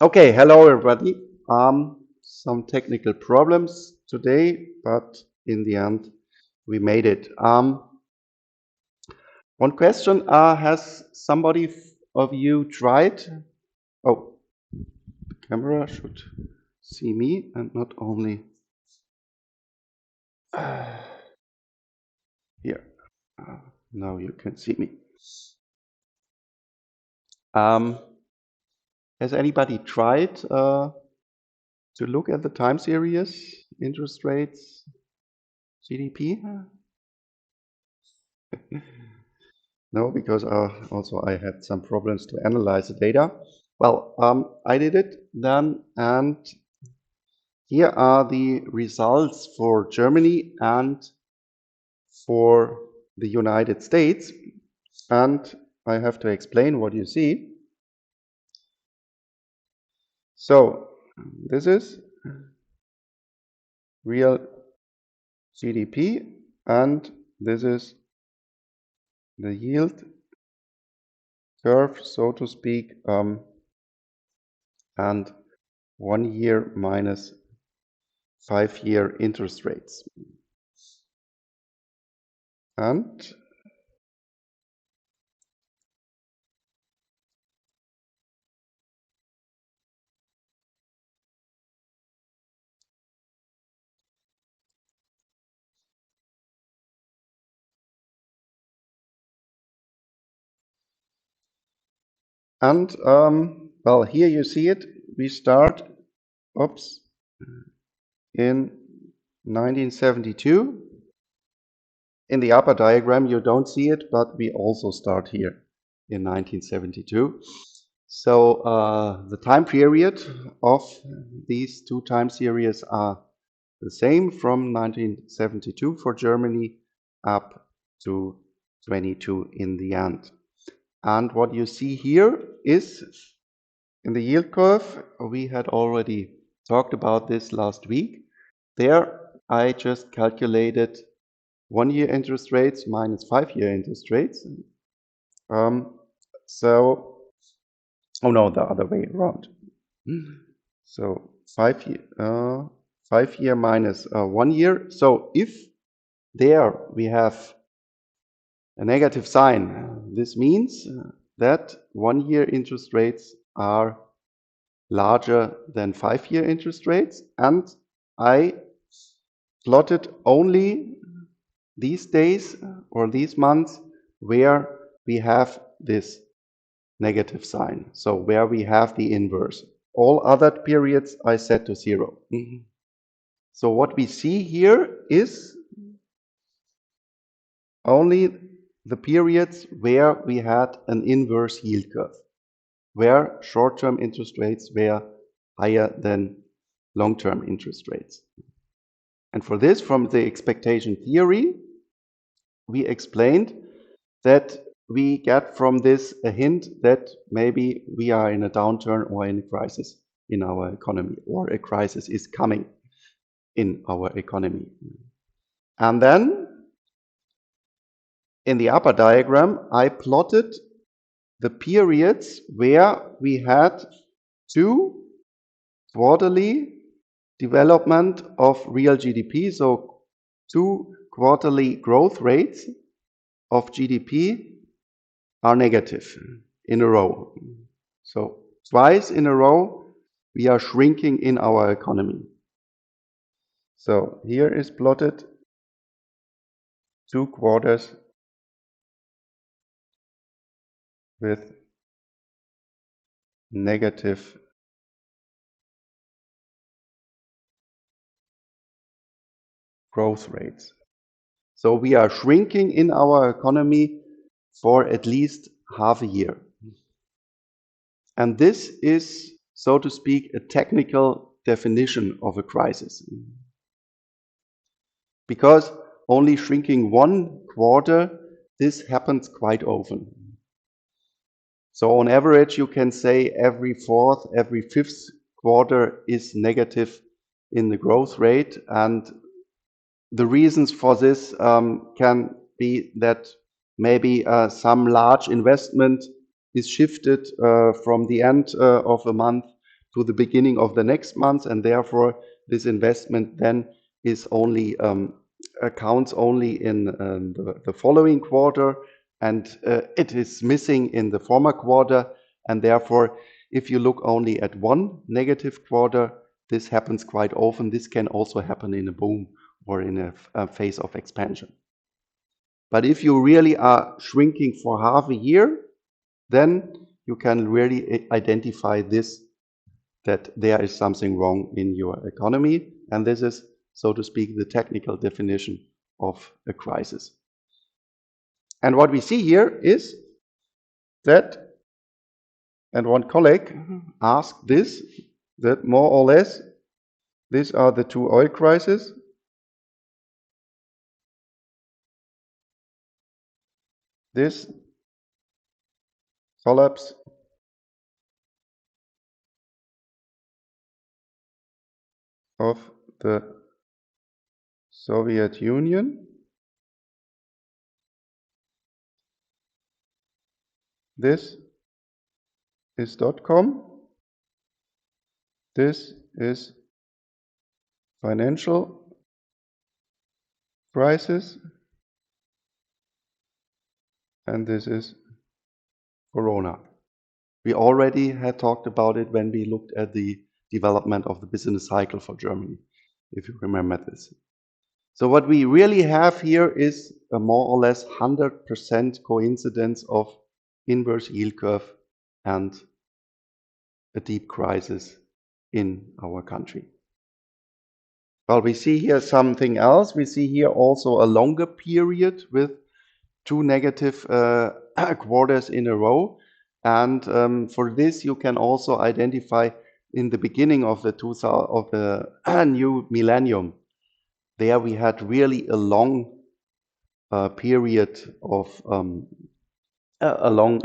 Okay, hello everybody. Some technical problems today, but in the end, we made it. One question: has somebody of you tried? Oh, the camera should see me and not only here. Now you can see me. Um, has anybody tried to look at the time series, interest rates, GDP? No, because also I had some problems to analyze the data. Well, I did it then, and here are the results for Germany and for the United States. And I have to explain what you see. So this is real GDP, and this is the yield curve, so to speak, and 1 year minus 5-year interest rates. And well, here you see it. We start, oops, in 1972. In the upper diagram, you don't see it, but we also start here in 1972. So the time period of these two time series are the same from 1972 for Germany up to 22 in the end. And what you see here is in the yield curve, we had already talked about this last week. There, I just calculated 1-year interest rates minus 5-year interest rates. Oh no, the other way around. So 5-year minus 1 year. So if there we have a negative sign, this means that 1-year interest rates are larger than 5-year interest rates, and I plotted only these days or these months where we have this negative sign, so where we have the inverse. All other periods I set to 0. So what we see here is only the periods where we had an inverse yield curve, where short-term interest rates were higher than long-term interest rates. And for this, from the expectation theory, we explained that we get from this a hint that maybe we are in a downturn or in a crisis in our economy, or a crisis is coming in our economy. And then in the upper diagram, I plotted the periods where we had two quarterly development of real GDP, so two quarterly growth rates of GDP are negative in a row. So twice in a row we are shrinking in our economy. So here is plotted 2 quarters with negative growth rates. So we are shrinking in our economy for at least half a year. And this is, so to speak, a technical definition of a crisis. Because only shrinking 1 quarter, this happens quite often. So on average, you can say every 4th, every 5th quarter is negative in the growth rate. And the reasons for this can be that maybe some large investment is shifted from the end of a month to the beginning of the next month, and therefore this investment then is only accounts only in the following quarter, and it is missing in the former quarter, and therefore if you look only at one negative quarter, this happens quite often. This can also happen in a boom or in a phase of expansion. But if you really are shrinking for half a year, then you can really identify this, that there is something wrong in your economy. And this is, so to speak, the technical definition of a crisis. And what we see here is that, and one colleague asked this, that more or less, these are the two oil crises. This collapse of the Soviet Union. This is .com. This is financial crisis. And this is Corona. We already had talked about it when we looked at the development of the business cycle for Germany, if you remember this. So what we really have here is a more or less 100% coincidence of inverse yield curve and a deep crisis in our country. Well, we see here something else. We see here also a longer period with two negative quarters in a row. And for this, you can also identify in the beginning of the new millennium. There we had really a long period of a long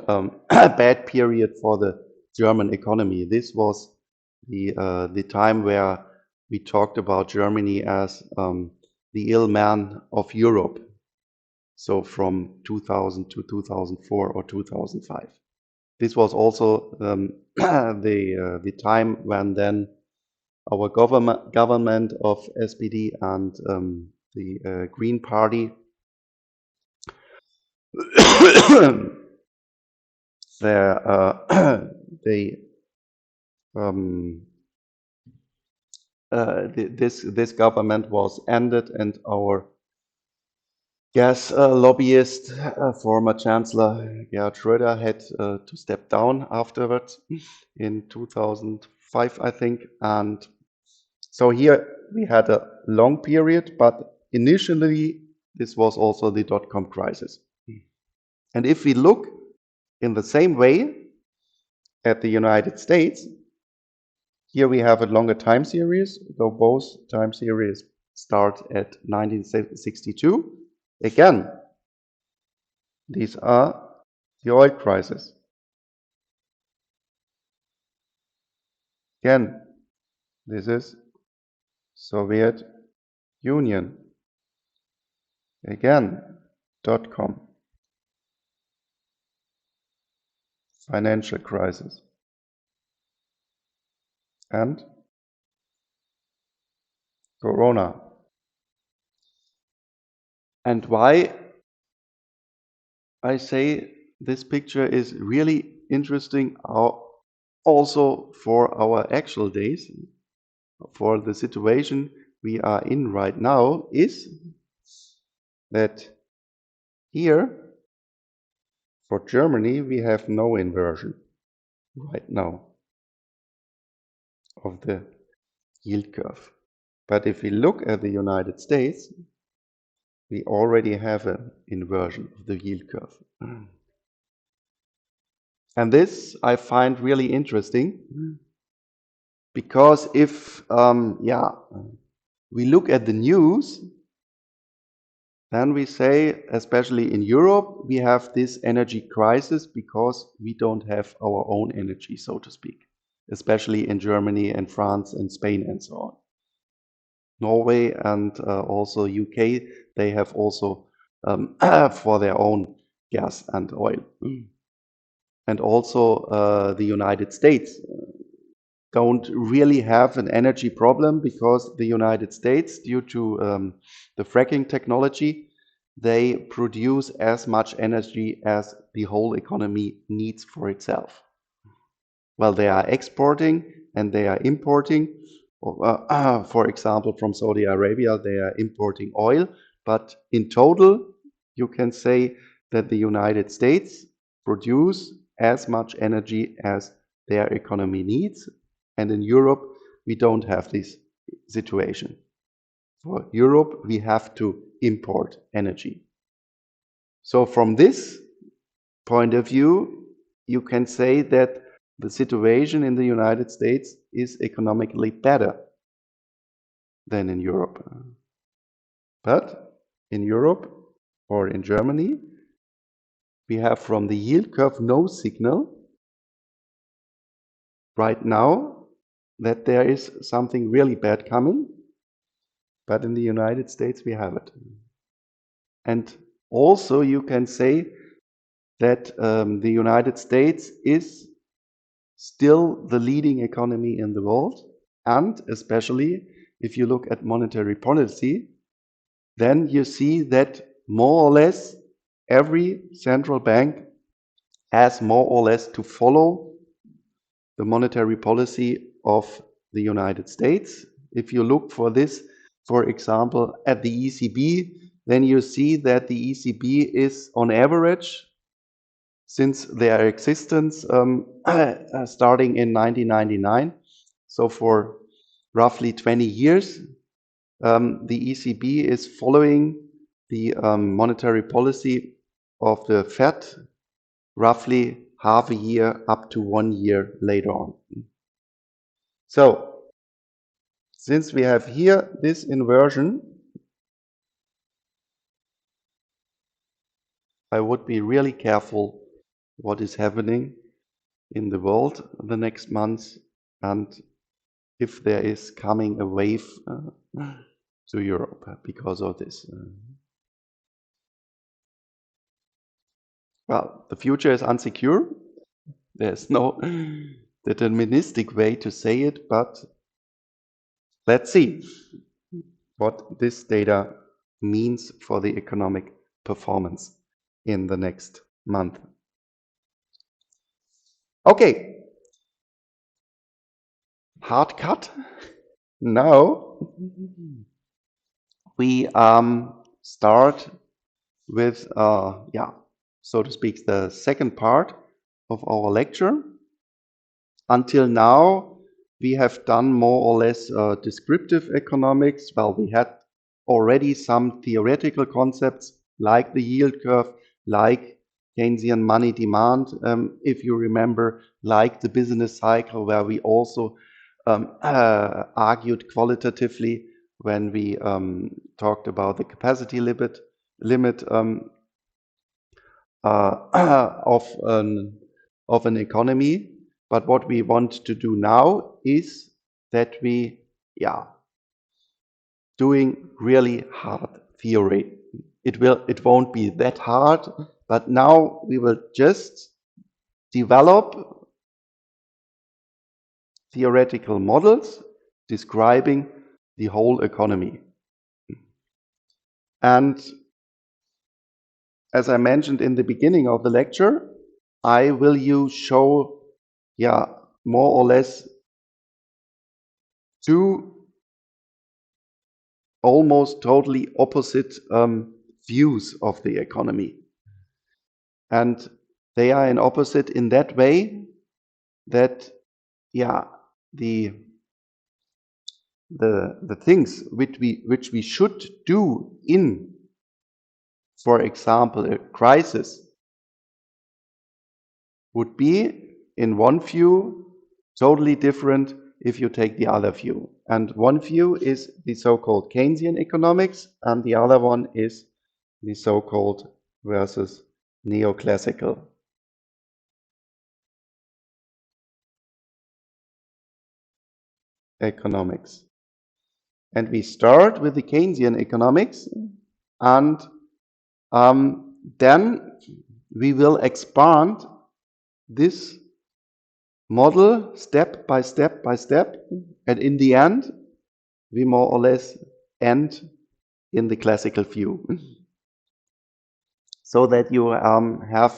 bad period for the German economy. This was the time where we talked about Germany as the ill man of Europe. So from 2000 to 2004 or 2005. This was also the time when then our government of SPD and the Green Party this government was ended, and our gas lobbyist, former Chancellor Gerhard Schröder, had to step down afterwards in 2005, I think. And so here we had a long period, but initially this was also the dot-com crisis. And if we look in the same way at the United States, here we have a longer time series, though both time series start at 1962. Again, these are the oil crisis. Again, this is Soviet Union. Again, .com. Financial crisis. And Corona. And why I say this picture is really interesting also for our actual days, for the situation we are in right now, is that here for Germany we have no inversion right now of the yield curve. But if we look at the United States, we already have an inversion of the yield curve. And this I find really interesting, because if we look at the news, then we say, especially in Europe, we have this energy crisis because we don't have our own energy, so to speak, especially in Germany and France and Spain and so on. Norway and also UK, they have also for their own gas and oil. And also the United States. don't really have an energy problem because the United States, due to the fracking technology, they produce as much energy as the whole economy needs for itself. Well, they are exporting and they are importing. For example, from Saudi Arabia, they are importing oil. But in total, you can say that the United States produce as much energy as their economy needs. And in Europe, we don't have this situation. For Europe, we have to import energy. So from this point of view, you can say that the situation in the United States is economically better than in Europe. But in Europe or in Germany, we have from the yield curve no signal right now that there is something really bad coming. But in the United States, we have it. And also you can say that the United States is still the leading economy in the world. And especially if you look at monetary policy, then you see that more or less every central bank has more or less to follow the monetary policy of the United States. If you look for this, for example, at the ECB, then you see that the ECB is on average, since their existence starting in 1999, so for roughly 20 years, the ECB is following the monetary policy of the Fed roughly half a year up to 1 year later on. So, since we have here this inversion, I would be really careful what is happening in the world the next months and if there is coming a wave to Europe because of this. Well, the future is unsecure. There's no deterministic way to say it, but let's see what this data means for the economic performance in the next month. Okay, hard cut. Now we start with, so to speak, the second part of our lecture. Until now, we have done more or less descriptive economics. Well, we had already some theoretical concepts like the yield curve, like Keynesian money demand, if you remember, like the business cycle, where we also argued qualitatively when we talked about the capacity limit of an economy. But what we want to do now is that we, doing really hard theory. It won't be that hard, but now we will just develop theoretical models describing the whole economy. And as I mentioned in the beginning of the lecture, I will show, more or less two almost totally opposite views of the economy. And they are in opposite in that way that, the things which we should do in, for example, a crisis would be in one view totally different if you take the other view. And one view is the so-called Keynesian economics, and the other one is the so-called versus neoclassical economics. And we start with the Keynesian economics, and then we will expand this model step by step by step, and in the end, we more or less end in the classical view. So that you have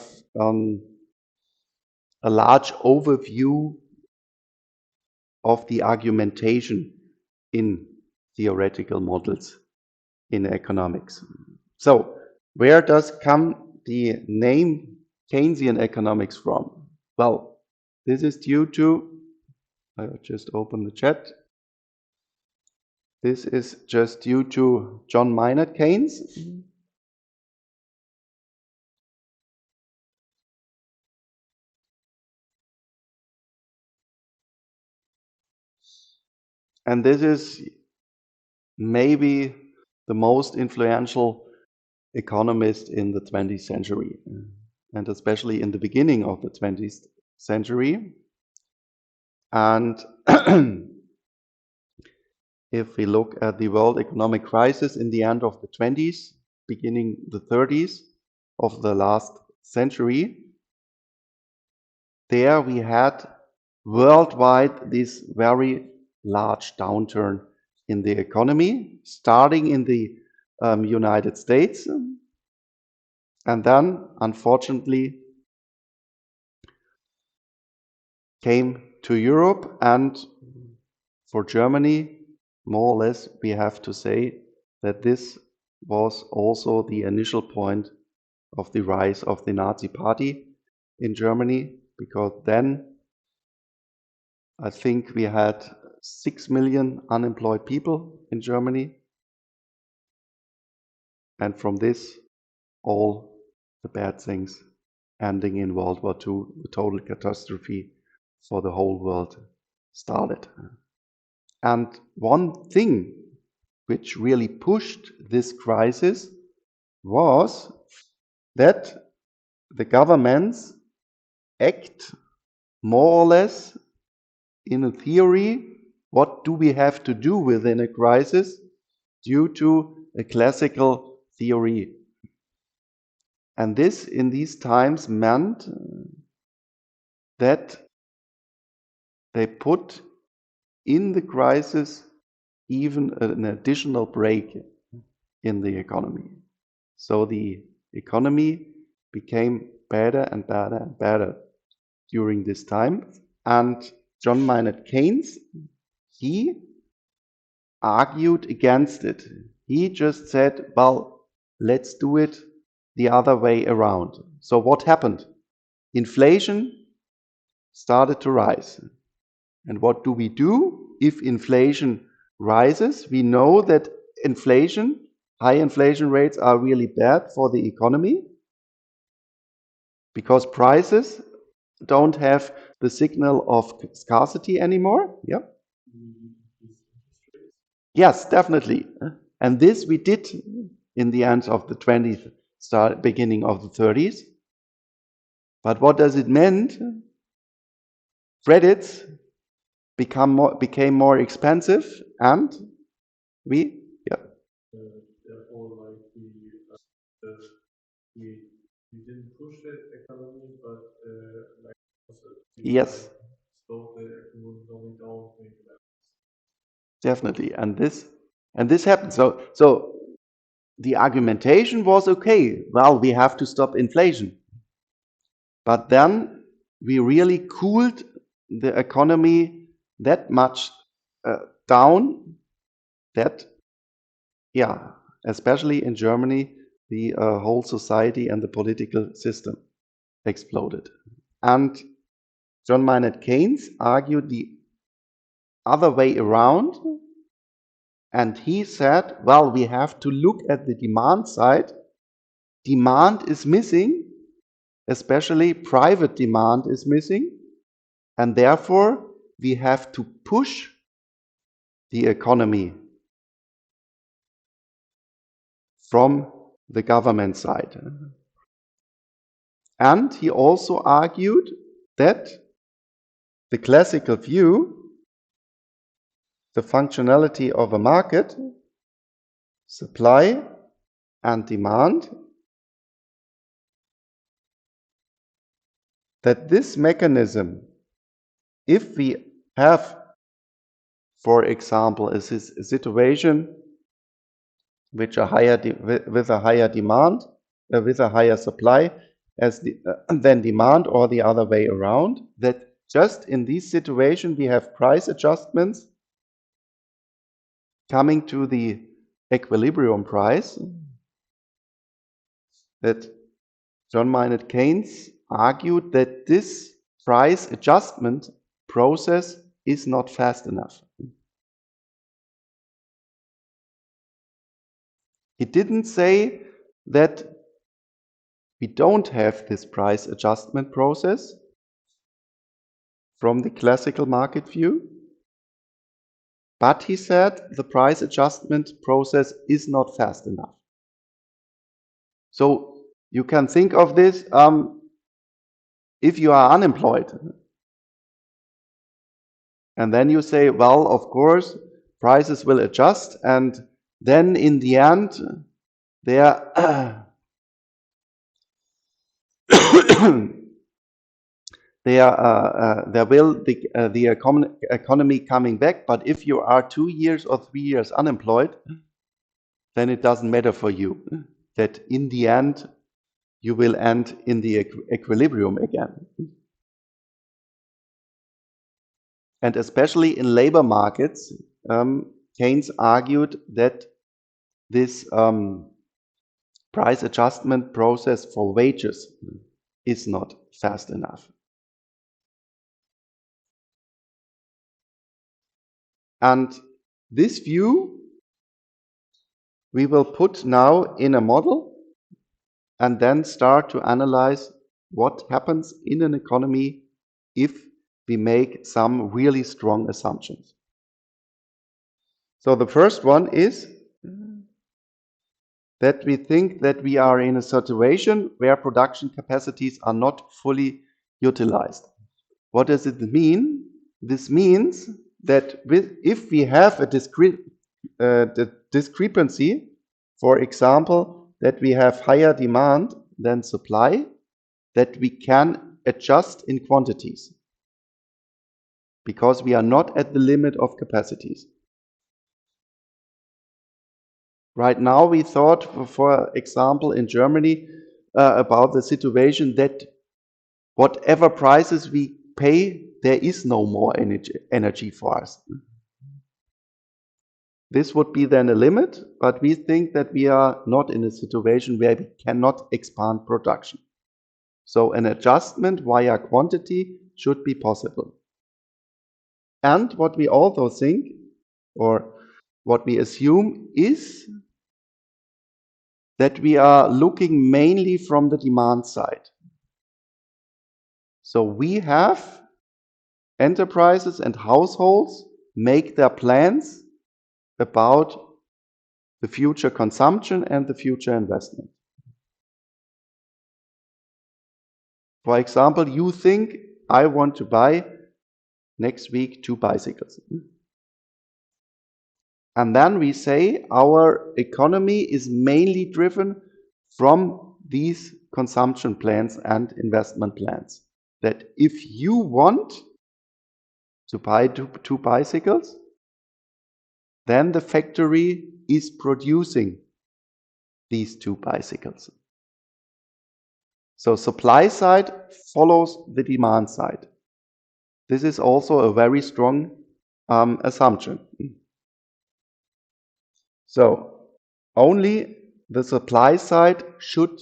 a large overview of the argumentation in theoretical models in economics. So, where does come the name Keynesian economics from? Well, this is due to, I just open the chat. This is just due to John Maynard Keynes. And this is maybe the most influential economist in the 20th century, and especially in the beginning of the 20th century. And if we look at the world economic crisis in the end of the 20s, beginning the 30s of the last century, there we had worldwide this very large downturn in the economy, starting in the United States, and then, unfortunately, came to Europe, and for Germany, more or less, we have to say that this was also the initial point of the rise of the Nazi Party in Germany, because then I think we had 6 million unemployed people in Germany, and from this, all the bad things ending in World War II, the total catastrophe for the whole world started. And one thing which really pushed this crisis was that the governments act more or less in a theory, what do we have to do within a crisis due to a classical theory. And this in these times meant that they put in the crisis even an additional brake in the economy. So the economy became better and better and better during this time. And John Maynard Keynes, he argued against it. He just said, well, let's do it the other way around. So what happened? Inflation started to rise. And what do we do if inflation rises? We know that inflation, high inflation rates are really bad for the economy because prices don't have the signal of scarcity anymore. Yeah. Yes, definitely. And this we did in the end of the 20th, beginning of the 30s. But what does it mean? Credits became more expensive, and we, yeah. Therefore, like we didn't push the economy, but like yes, slowed the economy going down. Definitely, and this happened. So the argumentation was okay. Well, we have to stop inflation, but then we really cooled the economy that much down that, yeah, especially in Germany, the whole society and the political system exploded. And John Maynard Keynes argued the other way around, and he said, well, we have to look at the demand side. Demand is missing, especially private demand is missing, and therefore we have to push the economy from the government side. And he also argued that the classical view, the functionality of a market, supply and demand, that this mechanism if we have, for example, a situation with a higher demand, with a higher supply than demand, or the other way around, that just in this situation we have price adjustments coming to the equilibrium price, that John Maynard Keynes argued that this price adjustment process is not fast enough. He didn't say that we don't have this price adjustment process from the classical market view, but he said the price adjustment process is not fast enough. So you can think of this if you are unemployed. And then you say, well, of course, prices will adjust, and then in the end, there will the economy coming back. But if you are 2 years or 3 years unemployed, then it doesn't matter for you that in the end you will end in the equilibrium again. And especially in labor markets, Keynes argued that this price adjustment process for wages is not fast enough. And this view we will put now in a model and then start to analyze what happens in an economy if we make some really strong assumptions. So the first one is that we think that we are in a situation where production capacities are not fully utilized. What does it mean? This means that if we have a discrepancy, for example, that we have higher demand than supply, that we can adjust in quantities because we are not at the limit of capacities. Right now, we thought, for example, in Germany, about the situation that whatever prices we pay, there is no more energy for us. This would be then a limit, but we think that we are not in a situation where we cannot expand production. So an adjustment via quantity should be possible. And what we also think, or what we assume, is that we are looking mainly from the demand side. So we have enterprises and households make their plans about the future consumption and the future investment. For example, you think, I want to buy next week 2 bicycles. And then we say our economy is mainly driven from these consumption plans and investment plans. That if you want to buy 2 bicycles, then the factory is producing these 2 bicycles. So supply side follows the demand side. This is also a very strong assumption. So only the supply side should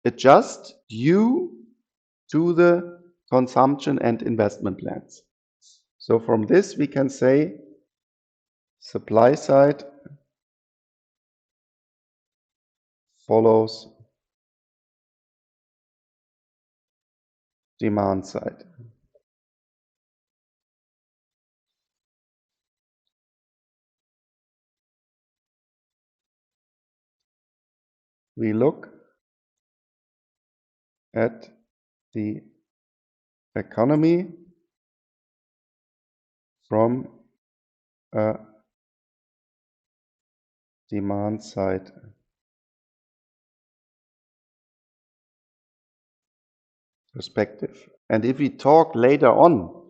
adjust due to the consumption and investment plans. So from this we can say supply side follows demand side. We look at the economy from a demand side perspective. And if we talk later on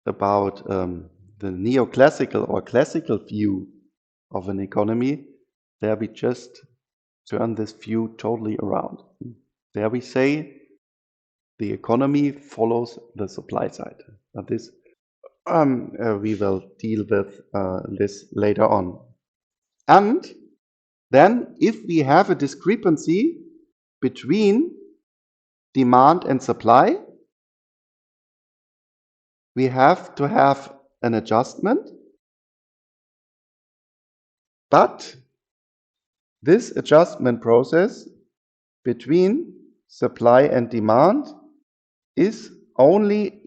about the neoclassical or classical view of an economy, there we just turn this view totally around. There we say the economy follows the supply side. But this we will deal with this later on. And then if we have a discrepancy between demand and supply, we have to have an adjustment. But this adjustment process between supply and demand is only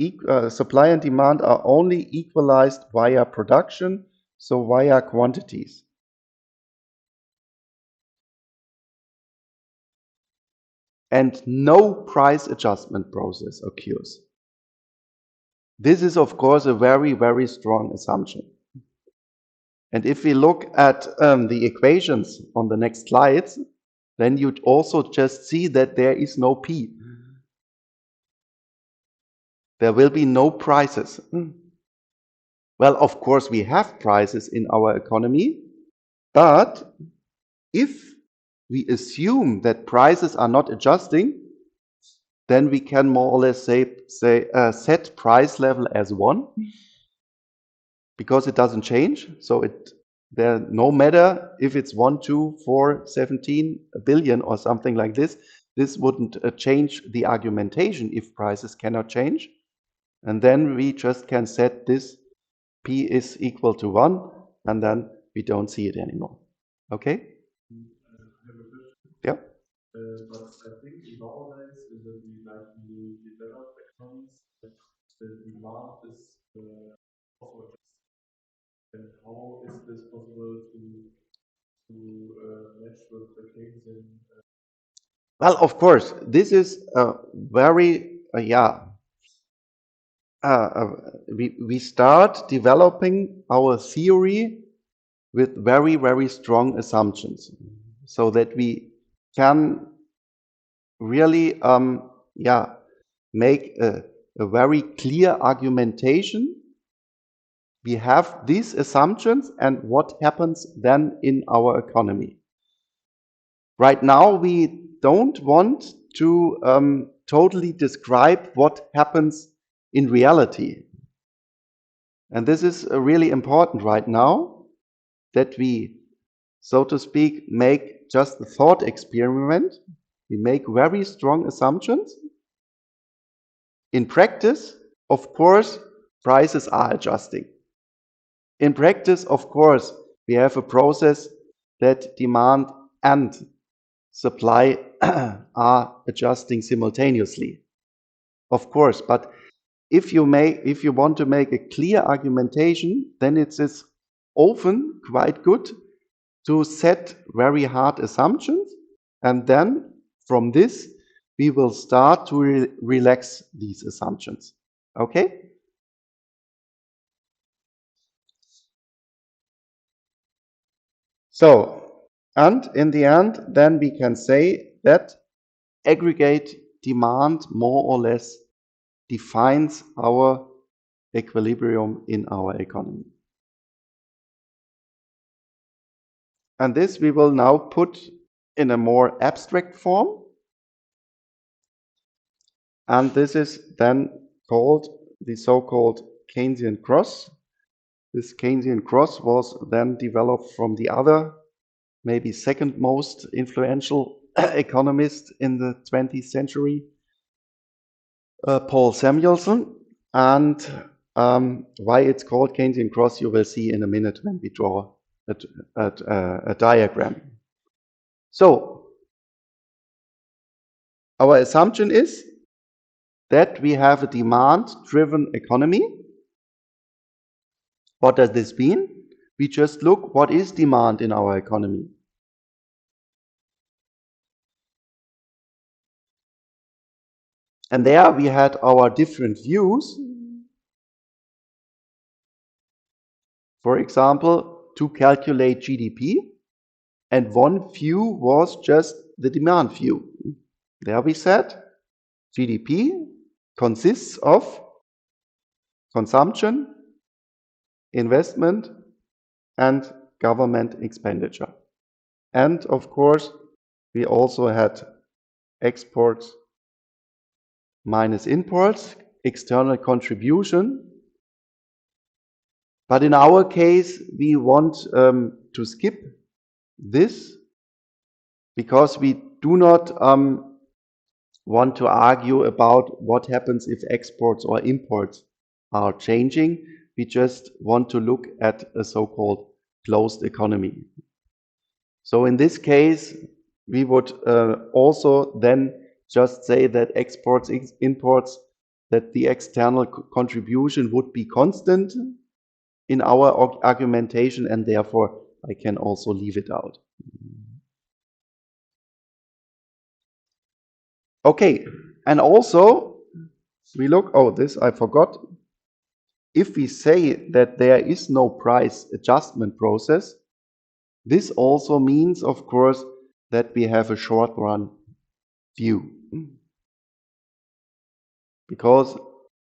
supply and demand are only equalized via production, so via quantities. And no price adjustment process occurs. This is, of course, a very, very strong assumption. And if we look at the equations on the next slides, then you'd also just see that there is no P. There will be no prices. Well, of course, we have prices in our economy, but if we assume that prices are not adjusting, then we can more or less say set price level as 1, because it doesn't change. So there no matter if it's 1, 2, 4, 17 billion or something like this wouldn't change the argumentation if prices cannot change. And then we just can set this P is equal to 1, and then we don't see it anymore. Okay? Yeah. But I think nowadays, in the developed economies, the demand is also adjusted. And how is this possible to match with the Keynesian? Well, of course, this is a very we start developing our theory with very, very strong assumptions, so that we can really make a very clear argumentation. We have these assumptions and what happens then in our economy. Right now, we don't want to totally describe what happens in reality. And this is really important right now, that we, so to speak, make just a thought experiment. We make very strong assumptions. In practice, of course, prices are adjusting. In practice, of course, we have a process that demand and supply are adjusting simultaneously. Of course, but if you want to make a clear argumentation, then it is often quite good to set very hard assumptions, and then from this we will start to relax these assumptions. Okay? So, and in the end, then we can say that aggregate demand more or less defines our equilibrium in our economy. And this we will now put in a more abstract form. And this is then called the so-called Keynesian cross. This Keynesian cross was then developed from the other, maybe second most influential economist in the 20th century, Paul Samuelson. And why it's called Keynesian cross, you will see in a minute when we draw a diagram. So, our assumption is that we have a demand-driven economy. What does this mean? We just look what is demand in our economy. And there we had our different views. For example, to calculate GDP, and one view was just the demand view. There we said GDP consists of consumption, investment, and government expenditure. And of course, we also had exports minus imports, external contribution. But in our case, we want to skip this because we do not want to argue about what happens if exports or imports are changing. We just want to look at a so-called closed economy. So in this case, we would also then just say that exports, imports, that the external contribution would be constant in our argumentation, and therefore I can also leave it out. Okay, and also we look, oh, this I forgot. If we say that there is no price adjustment process, this also means, of course, that we have a short run view. Because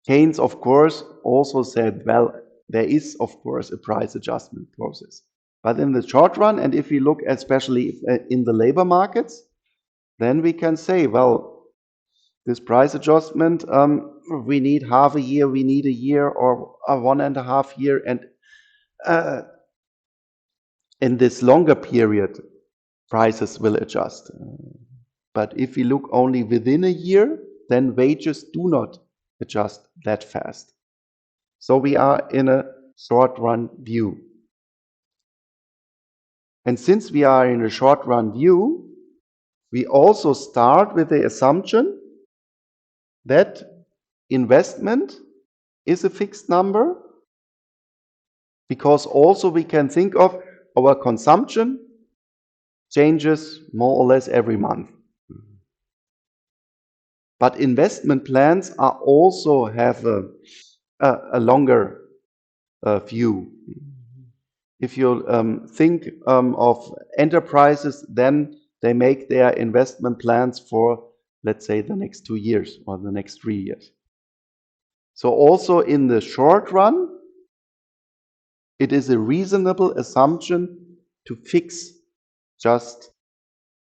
Keynes, of course, also said, well, there is, of course, a price adjustment process. But in the short run, and if we look especially in the labor markets, then we can say, well, this price adjustment, we need half a year, we need a year, or a 1.5 year, and in this longer period, prices will adjust. But if we look only within a year, then wages do not adjust that fast. So we are in a short-run view. And since we are in a short-run view, we also start with the assumption that investment is a fixed number, because also we can think of our consumption changes more or less every month. But investment plans are also have a longer view. If you think of enterprises, then they make their investment plans for, let's say, the next 2 years or the next 3 years. So also in the short run, it is a reasonable assumption to fix just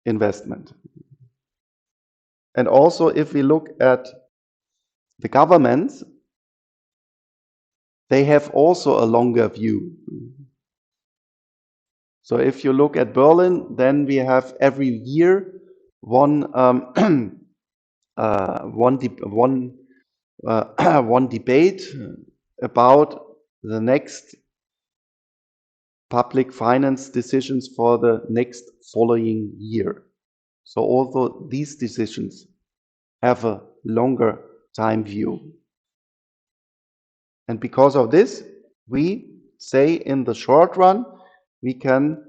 investment. And also, if we look at the governments, they have also a longer view. So if you look at Berlin, then we have every year one debate about the next public finance decisions for the next following year. So although these decisions have a longer time view. And because of this, we say in the short run, we can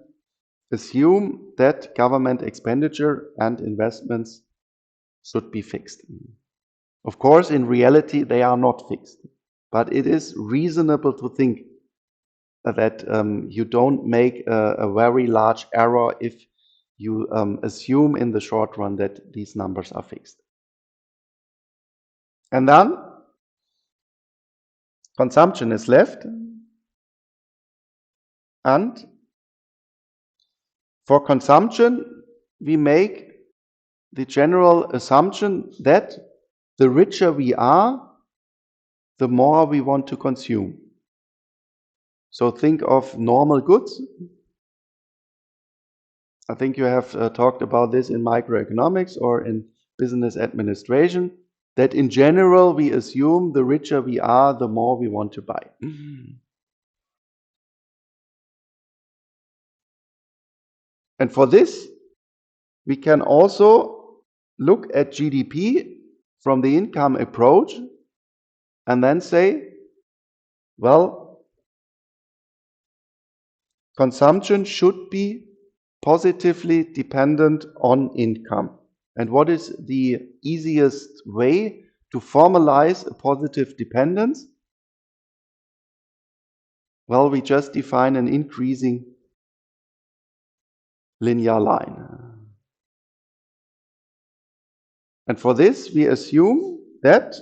assume that government expenditure and investments should be fixed. Of course, in reality, they are not fixed. But it is reasonable to think that you don't make a very large error if you assume in the short run that these numbers are fixed. And then consumption is left. And for consumption, we make the general assumption that the richer we are, the more we want to consume. So think of normal goods. I think you have talked about this in microeconomics or in business administration, that in general we assume the richer we are, the more we want to buy. And for this, we can also look at GDP from the income approach and then say, well, consumption should be positively dependent on income. And what is the easiest way to formalize a positive dependence? Well, we just define an increasing linear line. And for this, we assume that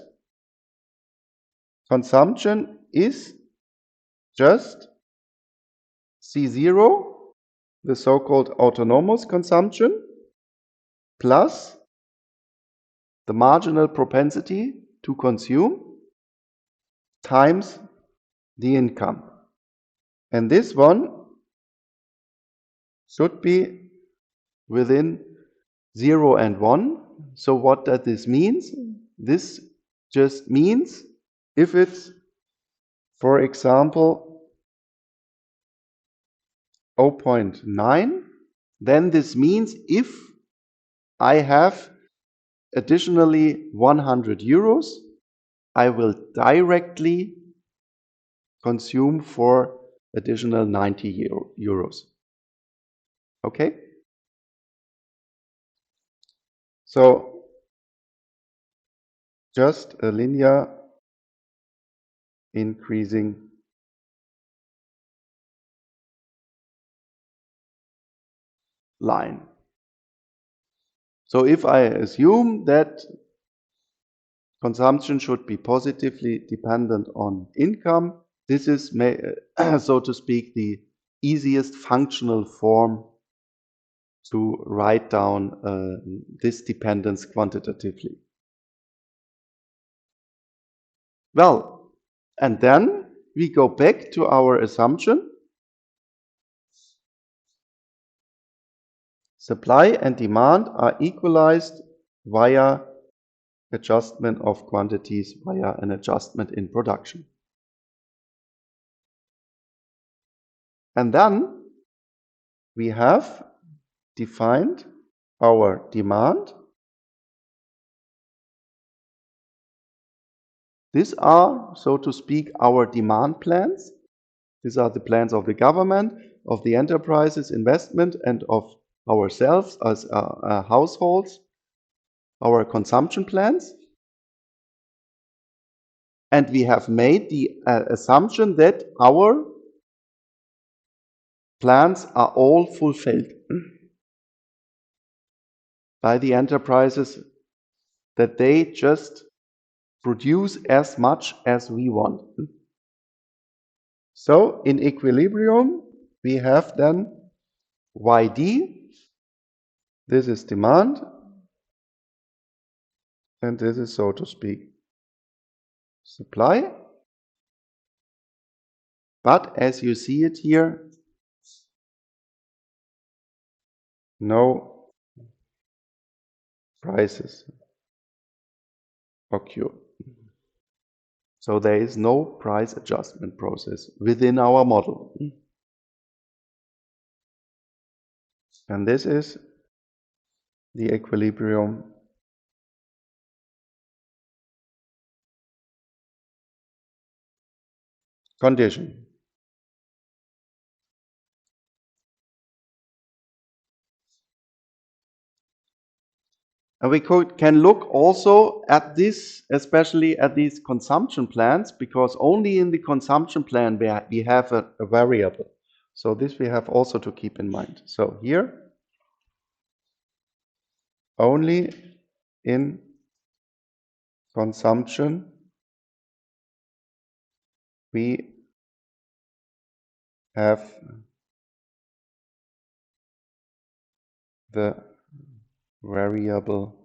consumption is just C0, the so-called autonomous consumption, plus the marginal propensity to consume times the income. And this one should be within 0 and 1. So what does this mean? This just means if it's, for example, 0.9, then this means if I have additionally 100 euros, I will directly consume for additional 90 euros. Okay? So just a linear increasing line. So if I assume that consumption should be positively dependent on income, this is, so to speak, the easiest functional form to write down this dependence quantitatively. Well, and then we go back to our assumption. Supply and demand are equalized via adjustment of quantities via an adjustment in production. And then we have defined our demand. These are, so to speak, our demand plans. These are the plans of the government, of the enterprises, investment, and of ourselves as households, our consumption plans. And we have made the assumption that our plans are all fulfilled by the enterprises, that they just produce as much as we want. So in equilibrium, we have then YD, this is demand, and this is, so to speak, supply. But as you see it here, no prices occur. So there is no price adjustment process within our model. And this is the equilibrium condition. And we can look also at this, especially at these consumption plans, because only in the consumption plan we have a variable. So this we have also to keep in mind. So here, only in consumption we have the variable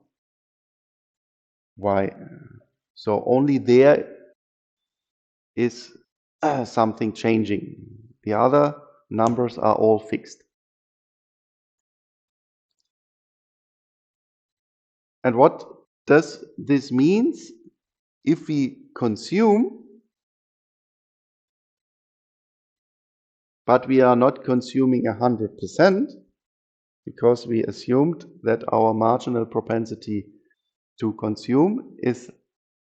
y. So only there is something changing. The other numbers are all fixed. And what does this mean? If we consume, but we are not consuming 100%, because we assumed that our marginal propensity to consume is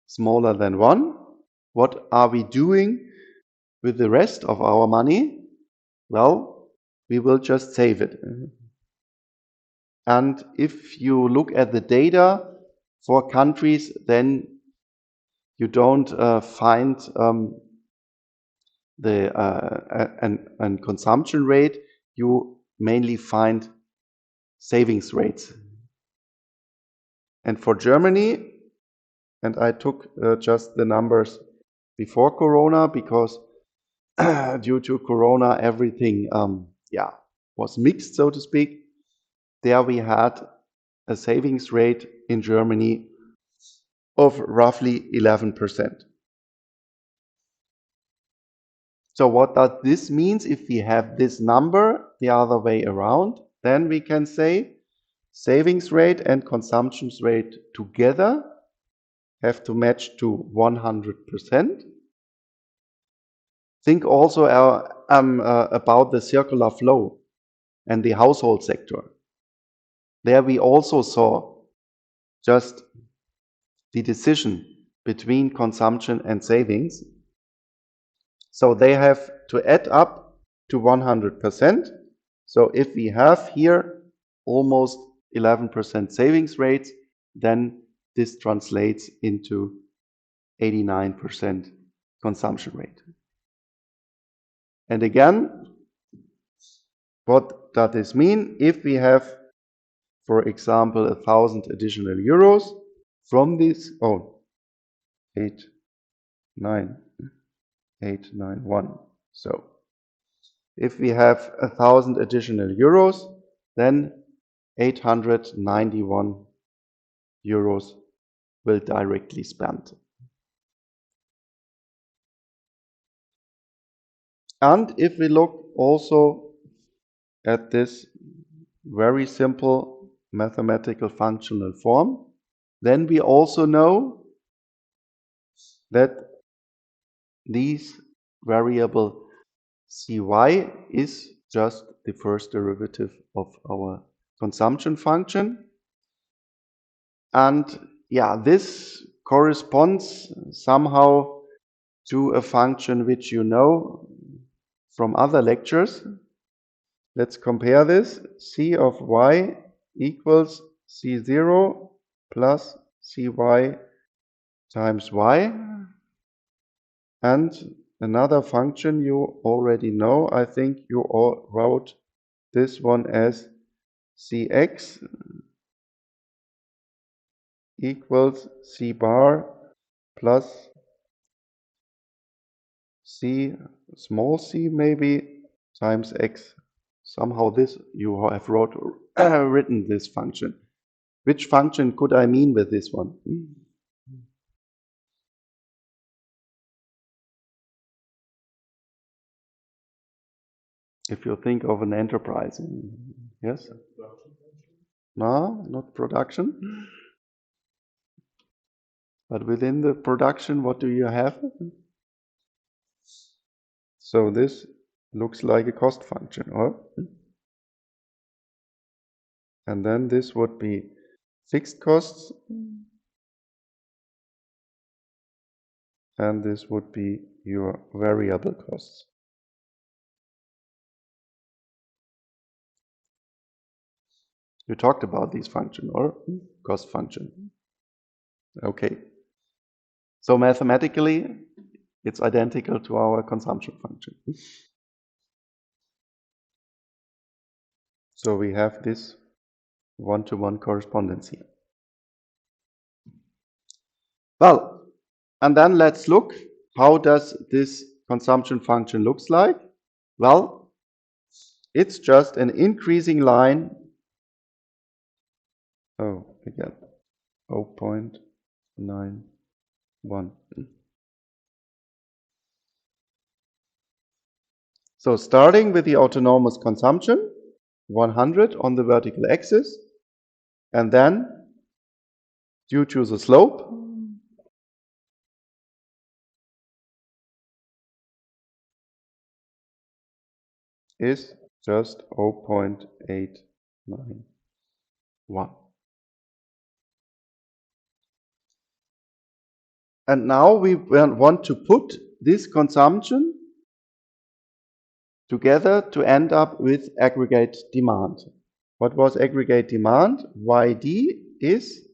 smaller than 1. What are we doing with the rest of our money? Well, we will just save it. And if you look at the data for countries, then you don't find the consumption rate. You mainly find savings rates. And for Germany, and I took just the numbers before Corona, because due to Corona, everything was mixed, so to speak. There we had a savings rate in Germany of roughly 11%. So what does this mean? If we have this number the other way around, then we can say savings rate and consumption rate together have to match to 100%. Think also about the circular flow and the household sector. There we also saw just the decision between consumption and savings. So they have to add up to 100%. So if we have here almost 11% savings rates, then this translates into 89% consumption rate. And again, what does this mean? If we have, for example, 1,000 additional euros from this, 891. So if we have 1,000 additional euros, then 891 euros will directly spent. And if we look also at this very simple mathematical functional form, then we also know that this variable cy is just the first derivative of our consumption function. And this corresponds somehow to a function which you know from other lectures. Let's compare this. C of y equals C0 plus Cy times y. And another function you already know, I think you all wrote this one as Cx equals C bar plus C small c maybe times x. Somehow this you have written this function. Which function could I mean with this one? If you think of an enterprise, yes? No, not production. But within the production, what do you have? So this looks like a cost function, or? And then this would be fixed costs. And this would be your variable costs. You talked about these function or cost function. Okay. So mathematically, it's identical to our consumption function. So we have this one-to-one correspondence here. Well, and then let's look, how does this consumption function looks like? Well, it's just an increasing line. Oh, again, 0.91. So starting with the autonomous consumption, 100 on the vertical axis, and then due to the slope, is just 0.891. And now we want to put this consumption together to end up with aggregate demand. What was aggregate demand? YD is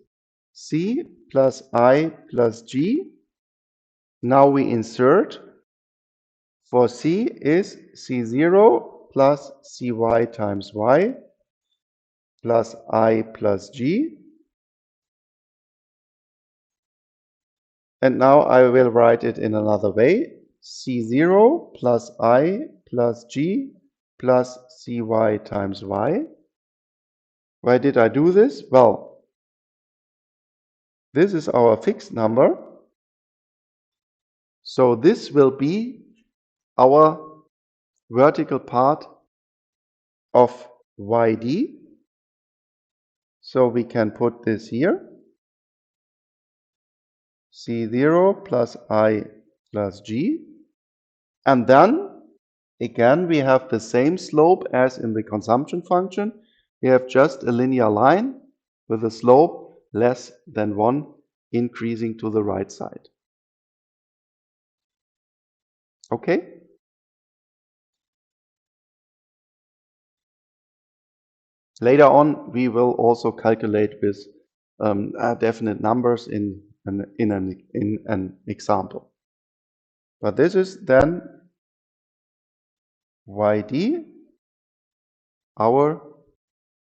C plus I plus G. Now we insert. For C is C0 plus Cy times Y plus I plus G. And now I will write it in another way. C0 plus I plus G plus Cy times Y. Why did I do this? Well, this is our fixed number. So this will be our vertical part of YD. So we can put this here. C0 plus I plus G. And then again, we have the same slope as in the consumption function. We have just a linear line with a slope less than 1 increasing to the right side. Okay? Later on, we will also calculate with definite numbers in an example. But this is then YD, our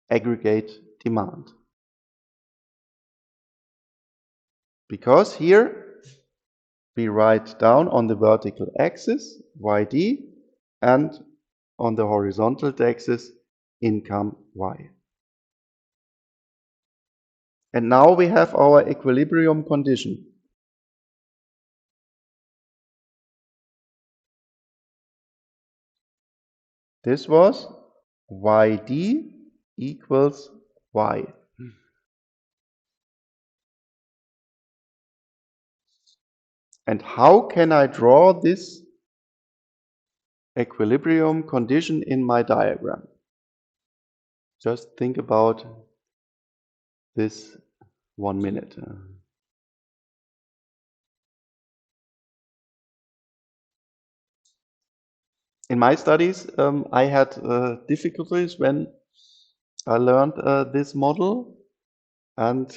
aggregate demand. Because here we write down on the vertical axis YD and on the horizontal axis income Y. And now we have our equilibrium condition. This was YD equals Y. And how can I draw this equilibrium condition in my diagram? Just think about this 1 minute. In my studies, I had difficulties when I learned this model, and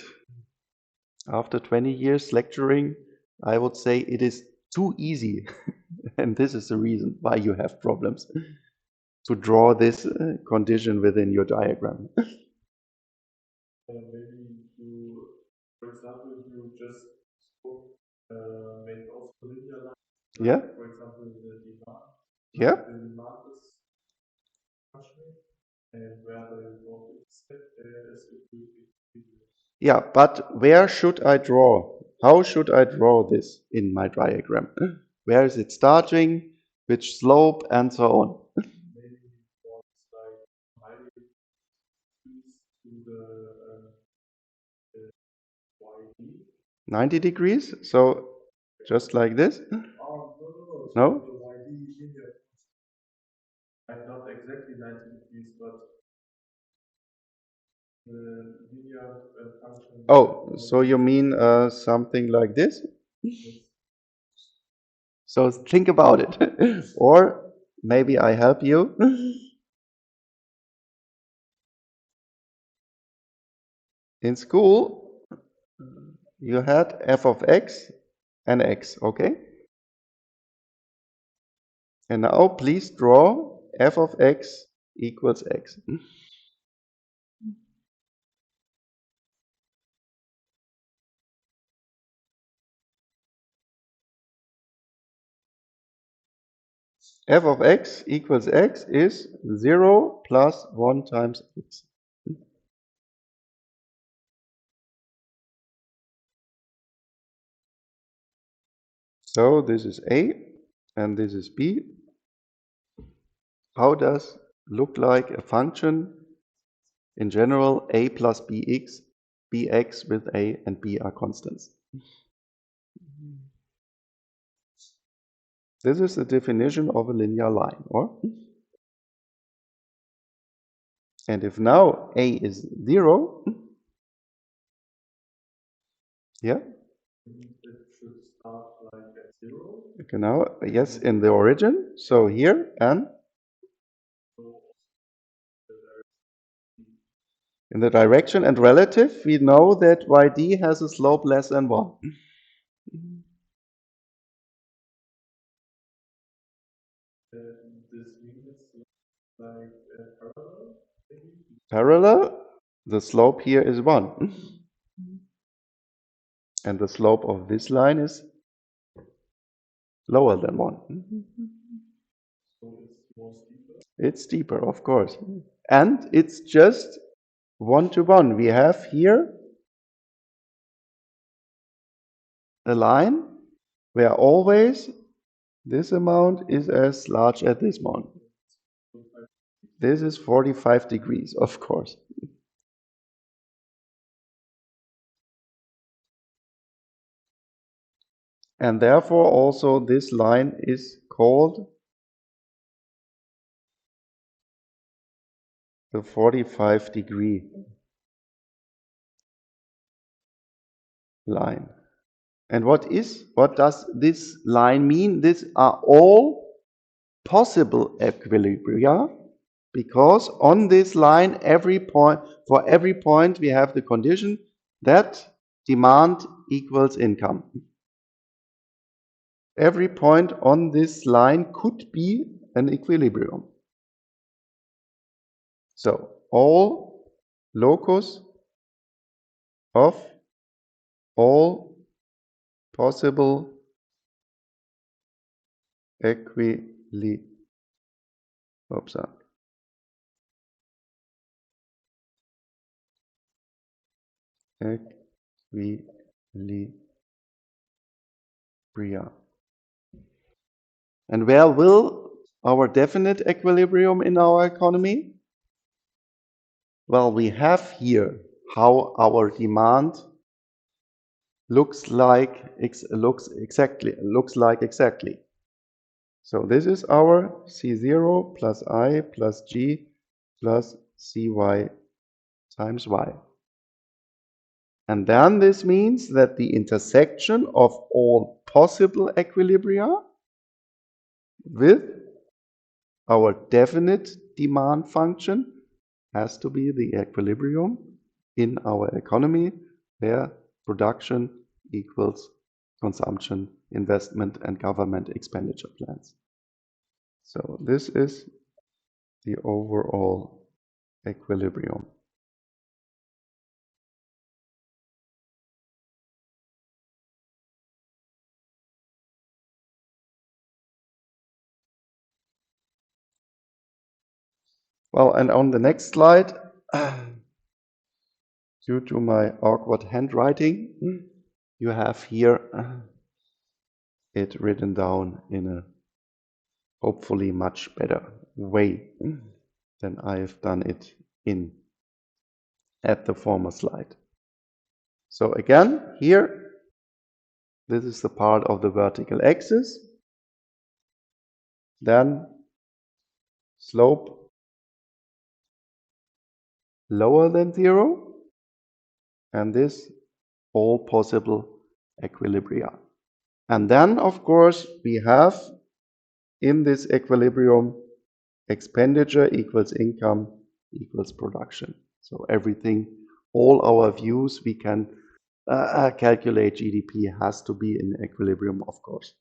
after 20 years lecturing, I would say it is too easy. And this is the reason why you have problems to draw this condition within your diagram. Yeah? Yeah? Yeah, but where should I draw? How should I draw this in my diagram? Where is it starting? Which slope and so on? 90 degrees? So just like this? No? Oh, so you mean something like this? So think about it. Or maybe I help you. In school, you had f of x and x, okay? And now please draw f of x equals x. F of x equals x is 0 plus 1 times x. So this is A and this is B. How does look like a function in general a plus bx, bx with a and b are constants? This is the definition of a linear line, or? And if now a is 0, yeah? Okay, now, yes, in the origin, so here and in the direction and relative, we know that yd has a slope less than 1. Parallel, the slope here is 1. And the slope of this line is lower than 1. It's steeper, of course. And it's just 1 to 1. We have here a line where always this amount is as large as this amount. This is 45 degrees, of course. And therefore also this line is called the 45-degree line. And what does this line mean? These are all possible equilibria, because on this line, for every point we have the condition that demand equals income. Every point on this line could be an equilibrium. So all locus of all possible equilibria And where will our definite equilibrium in our economy? Well, we have here how our demand looks like exactly. So this is our C0 plus I plus G plus Cy times Y. And then this means that the intersection of all possible equilibria with our definite demand function has to be the equilibrium in our economy where production equals consumption, investment, and government expenditure plans. So this is the overall equilibrium. Well, and on the next slide, due to my awkward handwriting, you have here it written down in a hopefully much better way than I have done it at the former slide. So again, here, this is the part of the vertical axis. Then slope lower than 0, and this all possible equilibria. And then, of course, we have in this equilibrium expenditure equals income equals production. So everything, all our views, we can calculate GDP has to be in equilibrium, of course.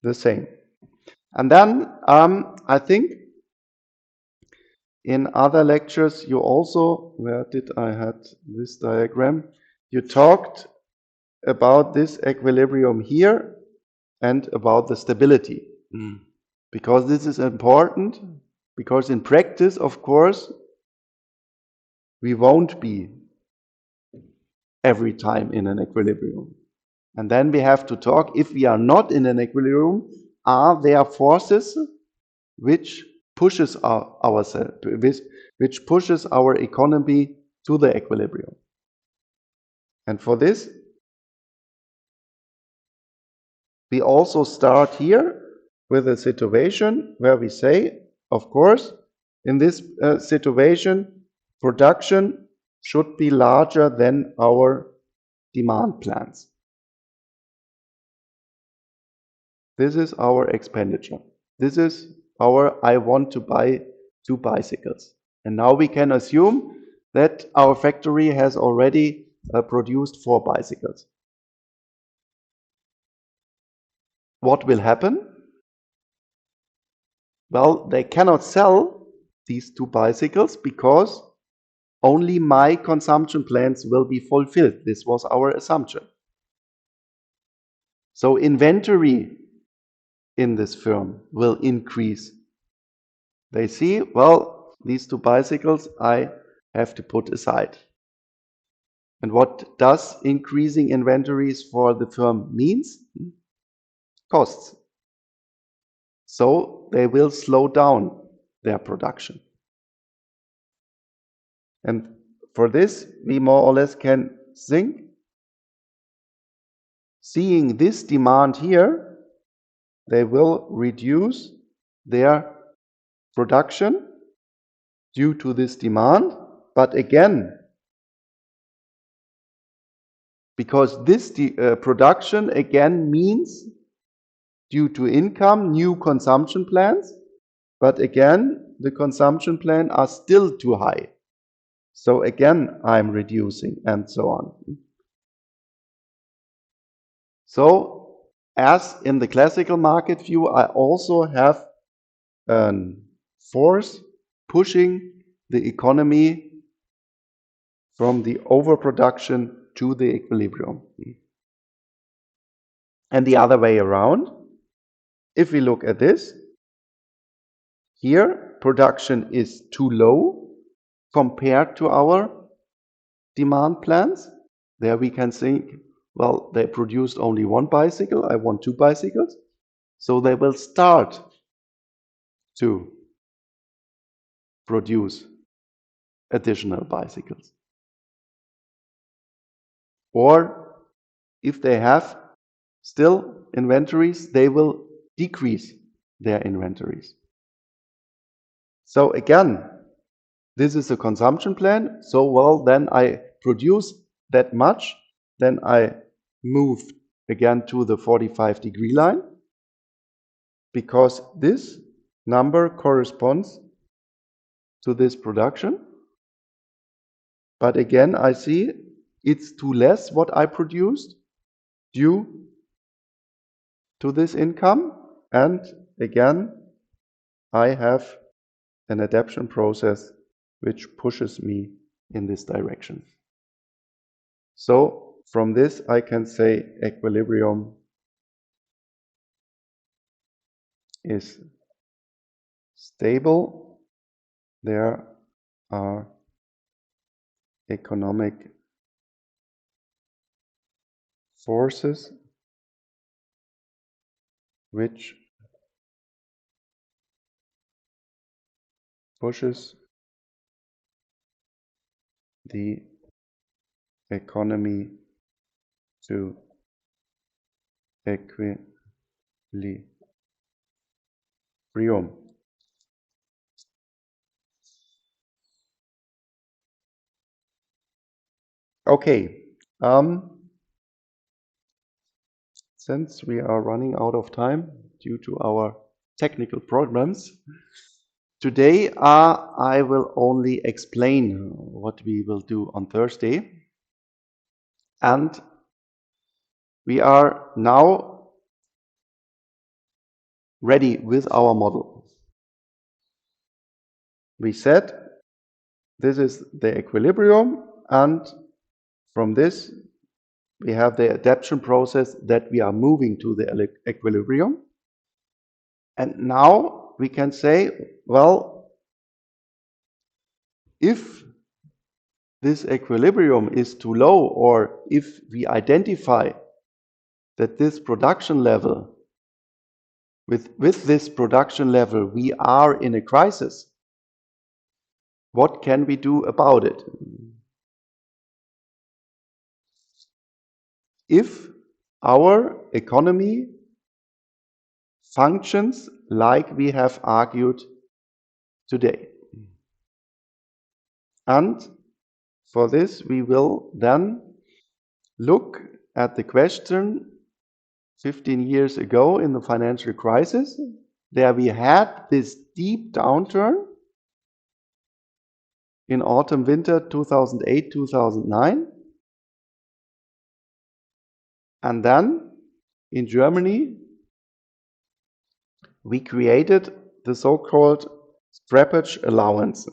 The same. And then I think in other lectures you also, where did I had this diagram? You talked about this equilibrium here and about the stability. Because this is important, because in practice, of course, we won't be every time in an equilibrium. And then we have to talk, if we are not in an equilibrium, are there forces which pushes which pushes our economy to the equilibrium? And for this, we also start here with a situation where we say, of course, in this situation, production should be larger than our demand plans. This is our expenditure. This is our I want to buy 2 bicycles. And now we can assume that our factory has already produced 4 bicycles. What will happen? Well, they cannot sell these 2 bicycles because only my consumption plans will be fulfilled. This was our assumption. So inventory in this firm will increase. They see, well, these two bicycles I have to put aside. And what does increasing inventories for the firm means? Costs. So they will slow down their production. And for this, we more or less can think, seeing this demand here, they will reduce their production due to this demand. But again, because this production again means due to income, new consumption plans, but again, the consumption plan are still too high. So again, I'm reducing and so on. So as in the classical market view, I also have a force pushing the economy from the overproduction to the equilibrium. And the other way around, if we look at this, here production is too low compared to our demand plans. There we can think, well, they produced only one bicycle, I want two bicycles. So they will start to produce additional bicycles. Or if they have still inventories, they will decrease their inventories. So again, this is a consumption plan. So well, then I produce that much, then I move again to the 45-degree line, because this number corresponds to this production. But again, I see it's too less what I produced due to this income. And again, I have an adaptation process which pushes me in this direction. So from this, I can say equilibrium is stable. There are economic forces which pushes the economy to equilibrium. Okay, since we are running out of time due to our technical problems, today I will only explain what we will do on Thursday. And we are now ready with our model. We said this is the equilibrium, and from this we have the adaptation process that we are moving to the equilibrium. And now we can say, well, if this equilibrium is too low, or if we identify that this production level, with this production level, we are in a crisis, what can we do about it? If our economy functions like we have argued today. And for this, we will then look at the question 15 years ago in the financial crisis. There we had this deep downturn in autumn winter 2008 2009, and then in Germany we created the so-called scrappage allowance.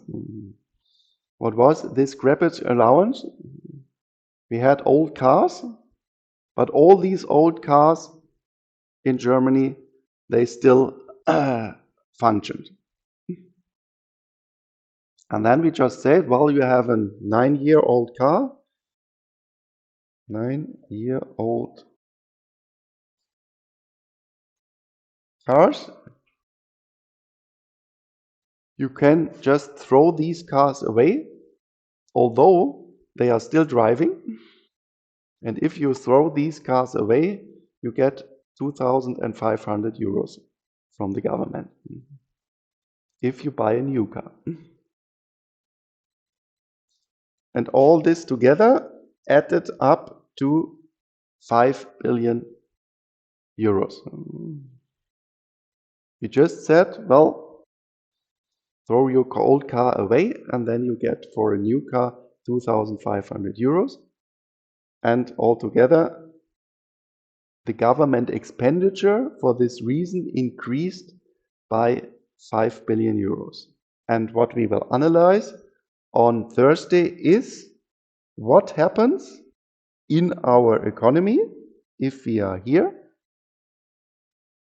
What was this scrappage allowance? We had old cars, but all these old cars in Germany, they still functioned. And then we just said, well, you have a 9-year-old car, 9-year-old cars. You can just throw these cars away, although they are still driving. And if you throw these cars away, you get 2,500 euros from the government if you buy a new car. And all this together added up to 5 billion euros. We just said, well, throw your old car away and then you get for a new car 2,500 euros. And altogether, the government expenditure for this reason increased by 5 billion euros. And what we will analyze on Thursday is what happens in our economy if we are here.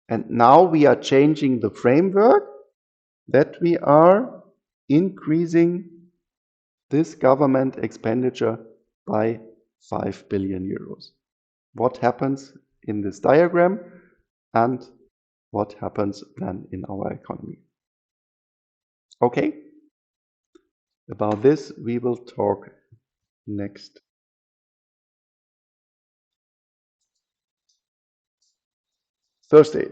And now we are changing the framework that we are increasing this government expenditure by 5 billion euros. What happens in this diagram and what happens then in our economy. Okay, about this we will talk next Thursday.